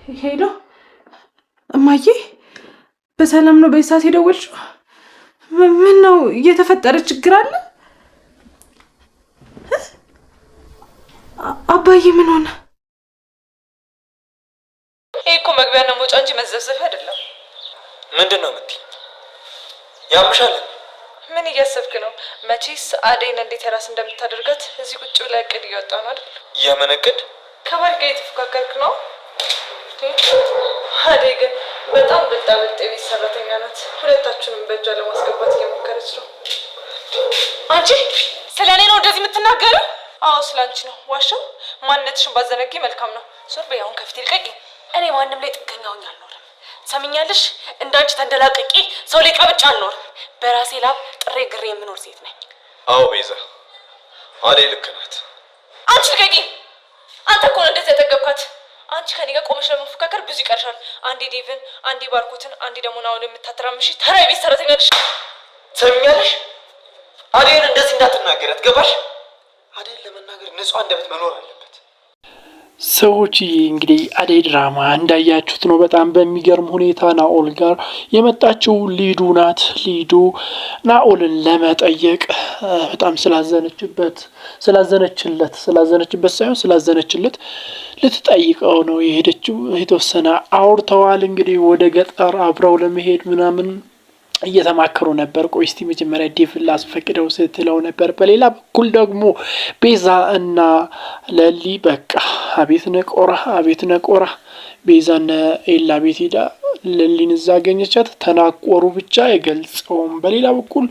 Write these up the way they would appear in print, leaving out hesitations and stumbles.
ሄሎ እማዬ፣ በሰላም ነው? በሰዓት የደወልሽው? ምን ነው እየተፈጠረ ችግር አለ? አባዬ ምን ሆነ? ይሄ እኮ መግቢያና መውጫ እንጂ መዘፍዘፊያ አይደለም። ምንድን ነው የምትይኝ? ያምሻል? ምን እያሰብክ ነው? መቼስ አደይን እንዴት የራስ እንደምታደርጋት እዚህ ቁጭ ብላ እቅድ እያወጣ ነው አይደል? የምን እቅድ? ከባል ጋር የተፎካከርክ ነው። አደይ ግን በጣም ብልጣብልጥ የቤት ሰራተኛ ናት። ሁለታችሁንም በእጇ ለማስገባት እየሞከረች ነው። አንቺ ስለ እኔ ነው እንደዚህ የምትናገረው? አዎ ስለ አንቺ ነው። ዋሻው ማንነትሽን ባዘነጊ መልካም ነው። ዞር በይ አሁን ከፊት ልቀቂ። እኔ ማንም ላይ ጥገኛ ሆኜ አልኖርም። ሰምኛለሽ? እንዳንቺ ተንደላቅቄ ሰው ላይ ቀብጬ አልኖርም። በራሴ ላብ ጥሬ ግሬ የምኖር ሴት ነኝ። አዎ ቤዛ፣ አደይ ልክ ናት። አንቺ ልቀቂ። አንተ እኮ ነው እንደዚህ ያጠገብካት። አንቺ ከኔ ጋር ቆመሽ ለመፎካከር ብዙ ይቀርሻል። አንዴ ዴቭን፣ አንዴ ባርኮትን፣ አንዴ ደግሞ ናውን የምታተራምሽ ተራ የቤት ሰራተኛ ነሽ። ሰምኛለሽ? አደይን እንደዚህ እንዳትናገረት ገባሽ? አደይን ለመናገር ንጹህ አንደበት መኖር አለበት። ሰዎች እንግዲህ አደይ ድራማ እንዳያችሁት ነው። በጣም በሚገርም ሁኔታ ናኦል ጋር የመጣችው ሊዱ ናት። ሊዱ ናኦልን ለመጠየቅ በጣም ስላዘነችበት ሳይሆን ስላዘነችለት ልትጠይቀው ነው የሄደችው። የተወሰነ አውርተዋል። እንግዲህ ወደ ገጠር አብረው ለመሄድ ምናምን እየተማከሩ ነበር። ቆይ እስቲ መጀመሪያ ዴቭ ላስፈቅደው ስትለው ነበር። በሌላ በኩል ደግሞ ቤዛ እና ለሊ በቃ አቤት ነቆራ ቤዛና ኤላ ቤት ሄዳ ለሊን እዛ አገኘቻት። ተናቆሩ ብቻ አይገልጸውም። በሌላ በኩል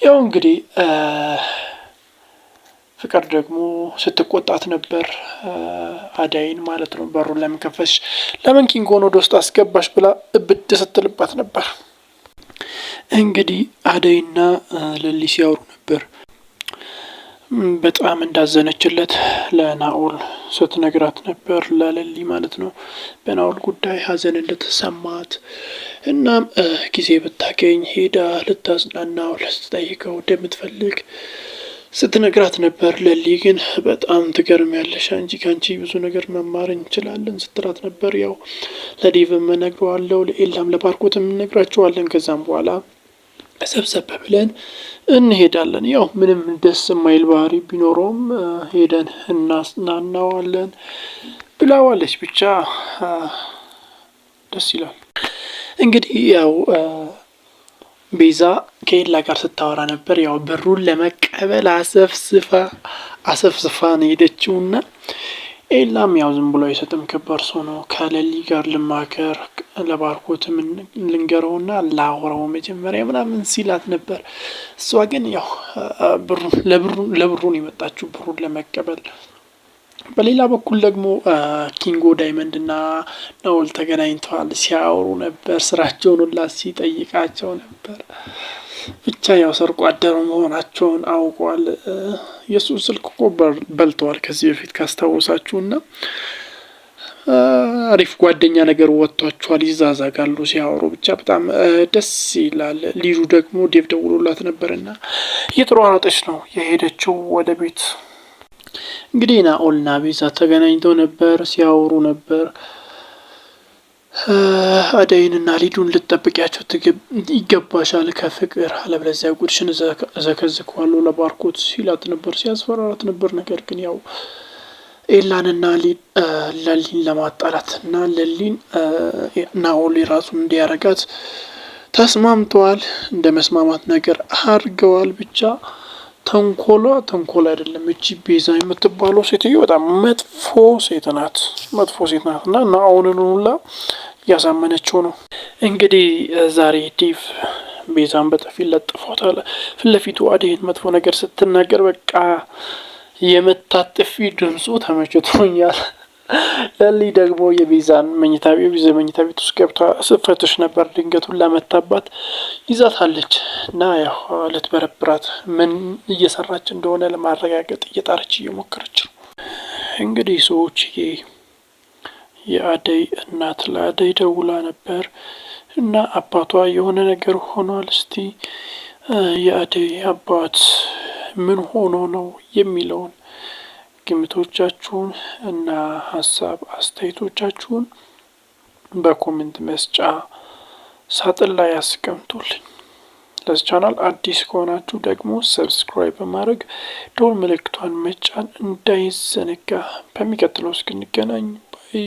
ያው እንግዲህ ፍቅር ደግሞ ስትቆጣት ነበር አዳይን ማለት ነው። በሩን ለምን ከፈትሽ፣ ለምን ኪንጎን ወደ ውስጥ አስገባሽ ብላ እብድ ስትልባት ነበር። እንግዲህ አደይና ለሊ ሲያወሩ ነበር። በጣም እንዳዘነችለት ለናኦል ስትነግራት ነበር፣ ለለሊ ማለት ነው። በናኦል ጉዳይ ሀዘን እንደተሰማት እናም ጊዜ ብታገኝ ሄዳ ልታዝናናው ልትጠይቀው እንደምትፈልግ ስትነግራት ነበር። ለሊ ግን በጣም ትገርሚያለሽ፣ አንቺ ከአንቺ ብዙ ነገር መማር እንችላለን ስትላት ነበር። ያው ለዴቭም እነግረዋለሁ፣ ለኤላም ለባርኮትም እነግራቸዋለን። ከዛም በኋላ ሰብሰብ ብለን እንሄዳለን። ያው ምንም ደስ የማይል ባህሪ ቢኖረውም ሄደን እናስናናዋለን ብላዋለች። ብቻ ደስ ይላል። እንግዲህ ያው ቤዛ ከኤላ ጋር ስታወራ ነበር። ያው ብሩን ለመቀበል አሰፍስፋ ነው ሄደችውና ኤላም ያው ዝም ብሎ አይሰጥም። ከባድ ሰው ነው። ከለሊ ጋር ልማከር፣ ለባርኮትም ልንገረውና ላወራው መጀመሪያ ምናምን ሲላት ነበር። እሷ ግን ያው ለብሩን የመጣችው ብሩን ለመቀበል። በሌላ በኩል ደግሞ ኪንጎ ዳይመንድ እና ናኦል ተገናኝተዋል። ሲያወሩ ነበር። ስራቸውን ሁላ ሲጠይቃቸው ነበር። ብቻ ያው ሰርቆ አደሩ መሆናቸውን አውቋል። የእሱን ስልክ እኮ በልተዋል ከዚህ በፊት ካስታወሳችሁና አሪፍ ጓደኛ ነገር ወጥቷቸዋል። ይዛዛጋሉ ሲያወሩ። ብቻ በጣም ደስ ይላል። ሊዱ ደግሞ ዴቭ ደውሎላት ነበርና እየተሯሯጠች ነው የሄደችው ወደ ቤት። እንግዲህ ናኦልና ቤዛ ተገናኝተው ነበር፣ ሲያወሩ ነበር። አደይንና ሊዱን ልትጠብቂያቸው ይገባሻል ከፍቅር፣ አለበለዚያ ጉድሽን እዘከዝከዋለሁ ለባርኮት ሲላት ነበር፣ ሲያስፈራራት ነበር። ነገር ግን ያው ኤላንና ለሊን ለማጣላት እና ለሊን ናኦል ራሱን እንዲያረጋት ተስማምተዋል። እንደ መስማማት ነገር አድርገዋል። ብቻ ተንኮል አይደለም። እቺ ቤዛ የምትባለው ሴትዮ በጣም መጥፎ ሴት ናት እና ናኦልን ሁላ እያሳመነችው ነው። እንግዲህ ዛሬ ዴቭ ቤዛን በጥፊ ለጥፎታል። ፊት ለፊቱ አደይን መጥፎ ነገር ስትናገር በቃ የመታጥፊ ድምፁ ተመችቶኛል። ለሊ ደግሞ የቤዛን መኝታ ቤት ውስጥ ገብታ ስፈትሽ ነበር። ድንገቱን ላመታባት ይዛታለች እና ያው ልትበረብራት ምን እየሰራች እንደሆነ ለማረጋገጥ እየጣረች እየሞከረች ነው። እንግዲህ ሰዎች የአደይ እናት ለአደይ ደውላ ነበር እና አባቷ የሆነ ነገር ሆኗል። እስቲ የአደይ አባት ምን ሆኖ ነው የሚለውን ግምቶቻችሁን እና ሀሳብ አስተያየቶቻችሁን በኮሜንት መስጫ ሳጥን ላይ ያስቀምጡልኝ። ለዚህ ቻናል አዲስ ከሆናችሁ ደግሞ ሰብስክራይብ በማድረግ ደወል ምልክቷን መጫን እንዳይዘነጋ። በሚቀጥለው እስክንገናኝ ባይ